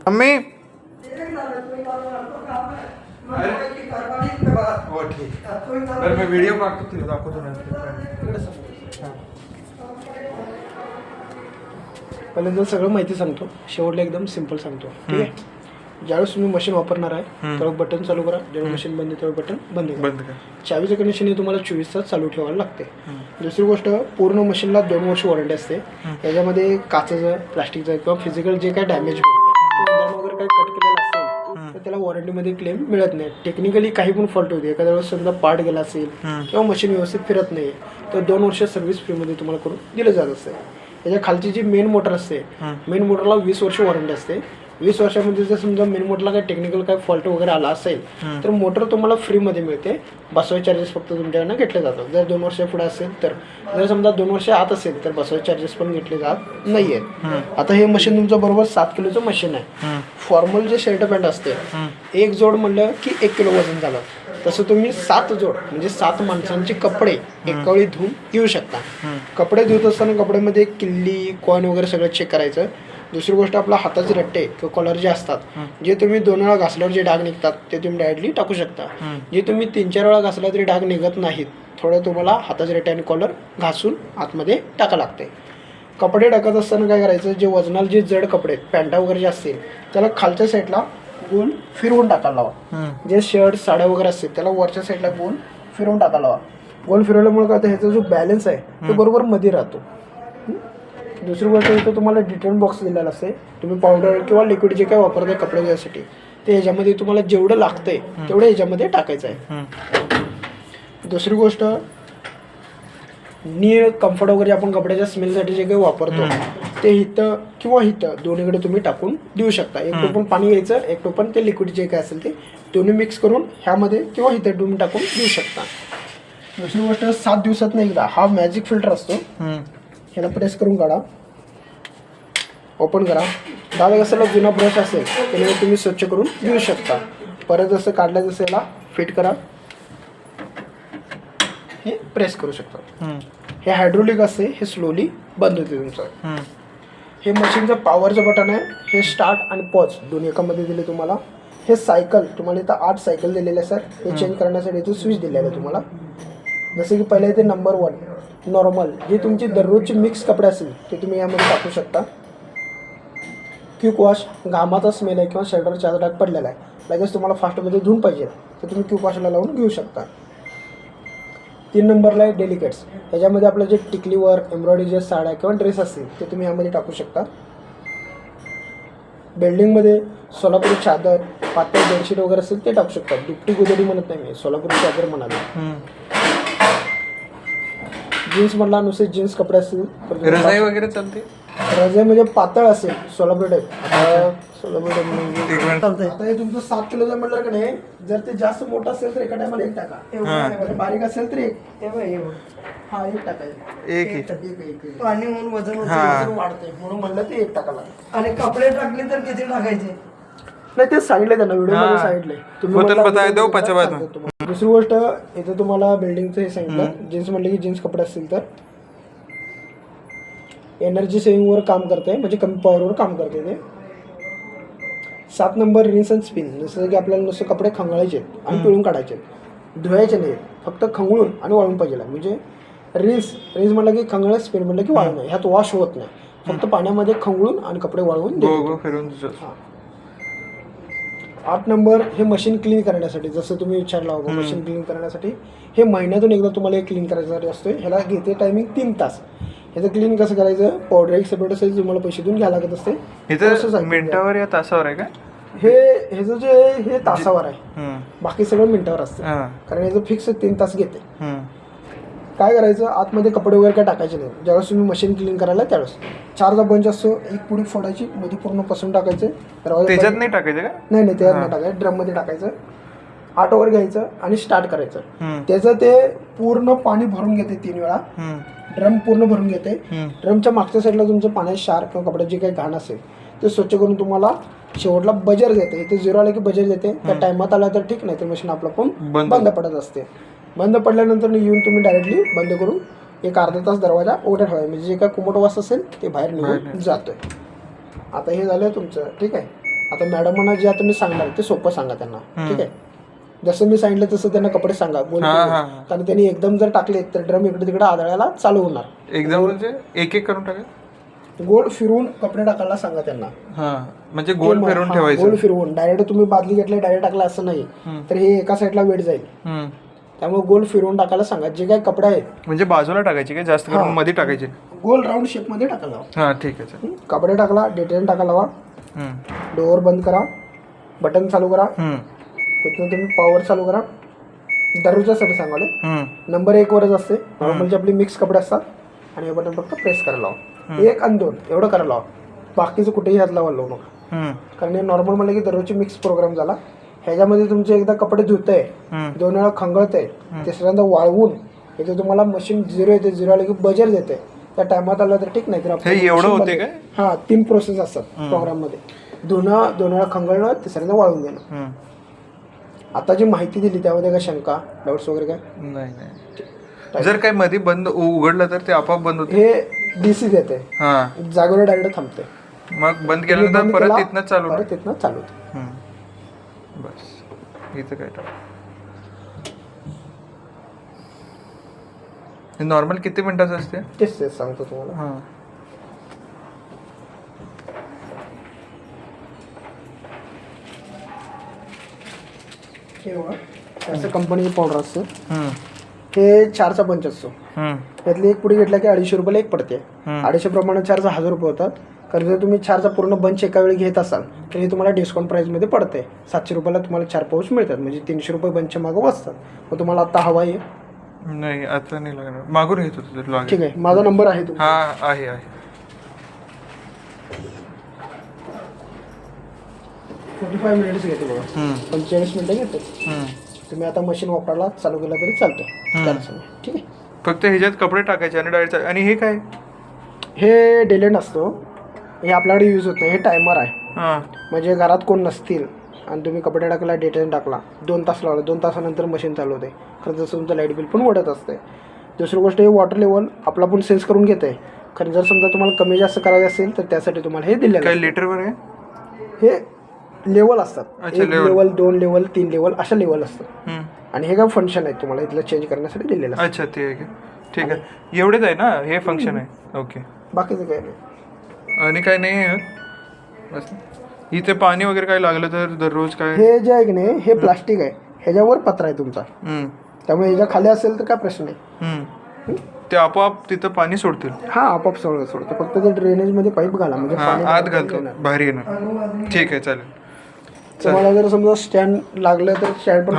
Mummy मैं video काढतो तुला दाखवतो पहिल्यांदा सगळं माहिती सांगतो, शेवटला एकदम सिंपल सांगतो. ठीक आहे. ज्यावेळेस तुम्ही मशीन वापरणार आहे त्यावेळेस बटन चालू करा, जेव्हा मशीन बंद त्यावेळेस बटन बंद करा. चावीचं कनेक्शन हे तुम्हाला 24 तास चालू ठेवायला लागते. दुसरी गोष्ट, पूर्ण मशीनला 2 वर्ष वॉरंटी असते. याच्यामध्ये काचेचं, प्लास्टिकचं किंवा फिजिकल जे काय डॅमेज होईल वगैरे काही कट केलेलं असेल तर त्याला वॉरंटीमध्ये क्लेम मिळत नाही. टेक्निकली काही पण फॉल्ट होते, एखाद्या वेळेस समजा पार्ट गेला असेल किंवा मशीन व्यवस्थित फिरत नाही तर 2 वर्ष सर्व्हिस फ्रीमध्ये तुम्हाला करून दिलं जात असते. त्याच्या खालची जी मेन मोटर असते, मेन मोटरला 20 वर्ष वॉरंटी असते. 20 वर्षामध्ये जर समजा मेन मोटरला काही टेक्निकल काही फॉल्ट वगैरे आला असेल तर मोटर तुम्हाला फ्रीमध्ये मिळते. बसवायचे चार्जेस फक्त तुमच्याकडनं घेतले जातात. जर 2 वर्षा पुढे असेल तर, जर समजा 2 वर्ष आत असेल तर बसवायचे चार्जेस पण घेतले जात नाही आहेत. आता हे मशीन तुमचं बरोबर 7 किलोचं मशीन आहे. फॉर्मल जे शर्ट पॅन्ट असते, एक जोड म्हणलं की 1 किलो वजन झालं. तसं तुम्ही 7 जोड म्हणजे 7 माणसांचे कपडे एका वेळी धुवून घेऊ शकता. कपडे धुत असताना कपड्यामध्ये किल्ली, कॉइन वगैरे सगळं चेक करायचं. दुसरी गोष्ट, आपला हाताचे रट्टे किंवा कॉलर जे असतात, जे तुम्ही 2 वेळा घासल्यावर जे डाग निघतात ते तुम्ही डायरेक्टली टाकू शकता. जे तुम्ही 3-4 वेळा घासला तरी डाग निघत नाहीत, थोडं तुम्हाला हाताचे रट्टे आणि कॉलर घासून आतमध्ये टाका लागते. कपडे टाकत असताना काय करायचं, जे वजनाला जे जड कपडे पॅन्टा वगैरे जे असतील त्याला खालच्या साईडला गोल फिरवून टाकायला हवा. जे शर्ट, साड्या वगैरे असतील त्याला वरच्या साईडला गोल फिरवून टाकायला हवा. गोल फिरवल्यामुळे काय होतं, ह्याचा जो बॅलन्स आहे तो बरोबर मध्ये राहतो. दुसरी गोष्ट, इथं तुम्हाला डिटर्जंट बॉक्स दिलेला असते. तुम्ही पावडर किंवा लिक्विड जे काय वापरताय कपडे धुण्यासाठी ते ह्याच्यामध्ये तुम्हाला जेवढं लागतंय तेवढं ह्याच्यामध्ये टाकायचं आहे. दुसरी गोष्ट, नीळ, कम्फर्ट वगैरे आपण कपड्याच्या स्मेलसाठी जे काही वापरतो ते इथं किंवा इथं दोन्हीकडे तुम्ही टाकून देऊ शकता. एक टोपण पाणी घ्यायचं, एक टोपण ते लिक्विड जे काय असेल ते दोन्ही मिक्स करून ह्यामध्ये किंवा इथं तुम्ही टाकून देऊ शकता. दुसरी गोष्ट, 7 दिवसातनं एकदा हा मॅजिक फिल्टर असतो, ह्याला प्रेस करून काढा, ओपन करा. दादा कसाला जुना ब्रश असेल त्याने तुम्ही स्वच्छ करून घेऊ शकता. परत जसं काढलं जसं याला फिट करा, हे प्रेस करू शकता. हे हायड्रोलिक असते, हे स्लोली बंद होते तुमचं. हे मशीनचं पॉवरचं बटन आहे. हे स्टार्ट आणि पॉज दोन्ही एकामध्ये दिले तुम्हाला. हे सायकल तुम्हाला इथं 8 सायकल दिलेले असतात. हे चेंज करण्यासाठी इथं स्विच दिलेलं आहे तुम्हाला. जसं की पहिलं इथे नंबर 1 नॉर्मल, जे तुमची दररोजचे मिक्स कपडे असतील ते तुम्ही यामध्ये टाकू शकता. क्विक वॉश, घामाचा स्मेल आहे किंवा शर्टवर चादर डाग पडलेला आहे, लगेच तुम्हाला फास्टमध्ये धुवून पाहिजे तर तुम्ही क्विक वॉशला लावून घेऊ शकता. 3 नंबरला आहे डेलिकेट्स. ह्याच्यामध्ये आपलं जे टिकलीवर एम्ब्रॉयडरी जे साड्या किंवा ड्रेस असतील ते तुम्ही यामध्ये टाकू शकता. बिल्डिंगमध्ये सोलापुरी चादर, पातळ बेडशीट वगैरे असेल ते टाकू शकता. दुपटी गोदडी म्हणत नाही मी, सोलापुरी चादर म्हणाले. जीन्स म्हटला नुसते जीन्स कपडे असतील, रजाई वगैरे चालते. रजाई म्हणजे पातळ असेल सोलापुरी टाईप. सोलापुरी टाईप आता हे तुमचं 7 किलोचं म्हटलं का नाही, जर ते जास्त मोठं असेल तर एका टायमाला 1 टाका, बारीक असेल तर 1 टाकायचं. एक पाणी म्हणून वजन वाढते म्हणून म्हणलं ते 1 टाकायला. आणि कपडे टाकले तर किती टाकायचे नाही ते सांगितलंय त्यांना व्हिडिओमध्ये सांगितलंय. दुसरी गोष्ट, इथं तुम्हाला बिल्डिंगचं हे सांगितलं, जीन्स म्हटलं की जीन्स कपडे असतील तर एनर्जी सेव्हिंगवर काम करते, म्हणजे कमी पॉवरवर काम करते ते. 7 नंबर रिन्स अँड स्पिन. जसं की आपल्याला नुसतं कपडे खंगाळायचे आणि पिळून काढायचे, धुवायचे नाही, फक्त खंगळून आणि वाळून पाहिजे. म्हणजे रिन्स म्हटलं की खंगाळ, स्पिन म्हटलं की वाळून. ह्यात वॉश होत नाही, फक्त पाण्यामध्ये खंगळून आणि कपडे वाळवून देतो. 8 नंबर, हे मशीन क्लीन करण्यासाठी. जसं तुम्ही विचारला होता, मशीन क्लीन करण्यासाठी हे महिन्यातून एकदा तुम्हाला हे क्लीन करायसाठी असतोय. ह्याला घेते टायमिंग 3 तास. ह्याचं क्लीन कसं करायचं, पावडर एक सेपरेट असेल तुम्हाला पैसे देऊन घ्यायला लागत असते. मिनिटावर या तासावर आहे का ह्याचं जे हे तासावर आहे, बाकी सगळं मिनिटावर असतं, कारण ह्याचं फिक्स 3 तास घेते. काय करायचं, आतमध्ये कपडे वगैरे काय टाकायचे नाही. ज्यावेळेस तुम्ही मशीन क्लीन करायला त्यावेळेस 4चा बंच असतो, एक पुडी फोडायची, मध्ये पूर्ण पसरून टाकायचं. त्याच्यात नाही टाकायचं का? नाही त्याच्यात नाही टाकायचं, ड्रममध्ये टाकायचं. 8 ओव्हर घ्यायचं आणि स्टार्ट करायचं. त्याचं ते पूर्ण पाणी भरून घेते 3 वेळा. ड्रम पूर्ण भरून घेते. ड्रमच्या मागच्या साईडला तुमचं पाण्यात शार किंवा कपड्यात जे काही घाण असेल ते स्वच्छ करून तुम्हाला शेवटला बजर देते. इथे 0 आलं की बजर देते. त्या टायमात आला तर ठीक, नाही तर मशीन आपलं पण बंद पडत असते. बंद पडल्यानंतर येऊन तुम्ही डायरेक्टली बंद करून एक अर्धा तास दरवाजा उघडा ठेवायचा, म्हणजे जे काय कोमट वास असेल ते बाहेर निघून जातोय. आता हे झालं तुमचं. ठीक आहे. आता मॅडमांना जे आता मी सांगणार ते सोपं सांगा त्यांना. ठीक आहे. जसं मी सांगितलं तसं त्यांना कपडे सांगा गोल फिरवून. कारण त्यांनी एकदम जर टाकले तर ड्रम इकडे तिकडे आदळायला चालू होणार. एकदम म्हणजे एक एक करून टाका. गोल फिरवून कपडे टाकायला सांगा त्यांना. म्हणजे गोल फिरवून ठेवायचं. गोल फिरवून डायरेक्ट तुम्ही बादली घेतले डायरेक्ट टाकला असं नाही, तर हे एका साईडला वेट जाईल. त्यामुळे गोल फिरवून टाकायला सांगा. जे काही कपडे आहेत म्हणजे बाजूला टाकायचे काय, जास्त करून मध्ये टाकायचे. गोल राऊंड शेप मध्ये टाकायला. हा ठीक आहे. कपडे टाकला, डिटेल टाकायला लावा, डोअर बंद करा, बटन चालू करा, इथून तुम्ही पॉवर चालू करा. दरवाजासाठी सांगाले नंबर 1 वरच असते. नॉर्मल जे आपली मिक्स कपडे असतात आणि हे बटन फक्त प्रेस करायला लावा. 1 आणि 2 एवढं करायला लावा. बाकीचं कुठेही हात लावा लावू नका. कारण हे नॉर्मल म्हणलं की दररोजची मिक्स प्रोग्राम झाला. ह्याच्यामध्ये तुमचे एकदा कपडे धुतंय, 2 वेळा खंगळतंय, तिसऱ्यांदा वाळवून इथे तुम्हाला मशीन 0 येते. 0 आलं की बजर देते. त्या टायमात आलं तर ठीक, नाही तर एवढं होते काय. 3 प्रोसेस असतात प्रोग्राम मध्ये. धुणं, 2 वेळा खंगळणं, तिसऱ्यांदा वाळवून देणं. आता जी माहिती दिली त्यामध्ये काय शंका डाऊट्स वगैरे काय नाही. जर काही मध्ये बंद उघडलं तर ते आपोआप बंद होते. हे डीसी देते, जागेवर डायरेक्ट थांबते. मग बंद केल्यानंतर परत तिथनं चालू होते. बस इथं काय नॉर्मल किती मिनिटाचं असते तेच सांगतो तुम्हाला. असं कंपनीचं पावडर असतं. हे 4चा पंच असतो. त्यातली एक पुडी घेतला की 250 रुपयाला एक पडते. 250 प्रमाणे 4चा 1000 रुपये होतात. कारण जर तुम्ही 4चा पूर्ण बंच एका वेळी घेत असाल तर हे तुम्हाला डिस्काउंट प्राईसमध्ये पडते. 700 रुपयाला तुम्हाला 4 पाऊच मिळतात. म्हणजे 300 रुपये बंचच्या मागं वाचतात. मग तुम्हाला आता हवा आहे. नाही आता नाही लागणार, मागून घेत होतो. ठीक आहे, माझा नंबर आहे. आहे 45 मिनिट्स घेते बघा. 45 मिनिटं घेते. तुम्ही आता मशीन वापरायला चालू केलं तरी चालतं. ठीक आहे. फक्त ह्याच्यात कपडे टाकायचे आणि डायरेक्ट. आणि हे काय, हे डेलेंट असतो. हे आपल्याकडे यूज होत नाही. हे टायमर आहे. म्हणजे घरात कोण नसतील आणि तुम्ही कपडे टाकला, डेटेन टाकला, 2 तास लावला, 2 तासानंतर मशीन चालू होते. खरं जसं तुमचं लाईट बिल पण वाढत असते. दुसरी गोष्ट हे वॉटर लेवल आपला पण सेन्स करून घेते. कारण जर समजा तुम्हाला कमी जास्त करायचं असेल तर त्यासाठी तुम्हाला हे दिलेलं काय लिटरवर आहे. हे लेवल असतात. 1 लेवल, 2 लेवल, 3 लेवल अशा लेवल असतात. आणि हे काय फंक्शन आहे तुम्हाला इथलं चेंज करण्यासाठी दिलेलं. अच्छा ते आहे. ठीक आहे. एवढेच आहे ना हे फंक्शन आहे. ओके. बाकीचं काय नाही. आणि काय नाही आहे. इथे पाणी वगैरे काय लागलं तर दररोज काय. हे जे आहे की नाही हे प्लास्टिक आहे. ह्याच्यावर पत्रा आहे तुमचा. त्यामुळे ह्याच्या खाली असेल तर काय प्रश्न नाही. ते आपोआप तिथं पाणी सोडतील. आपोआप सोडतं. फक्त ते ड्रेनेज मध्ये पाईप घाला म्हणजे आत घालतो भारी येणार. ठीक आहे चालेल. तुम्हाला जर समजा स्टँड लागलं तर स्टँड पण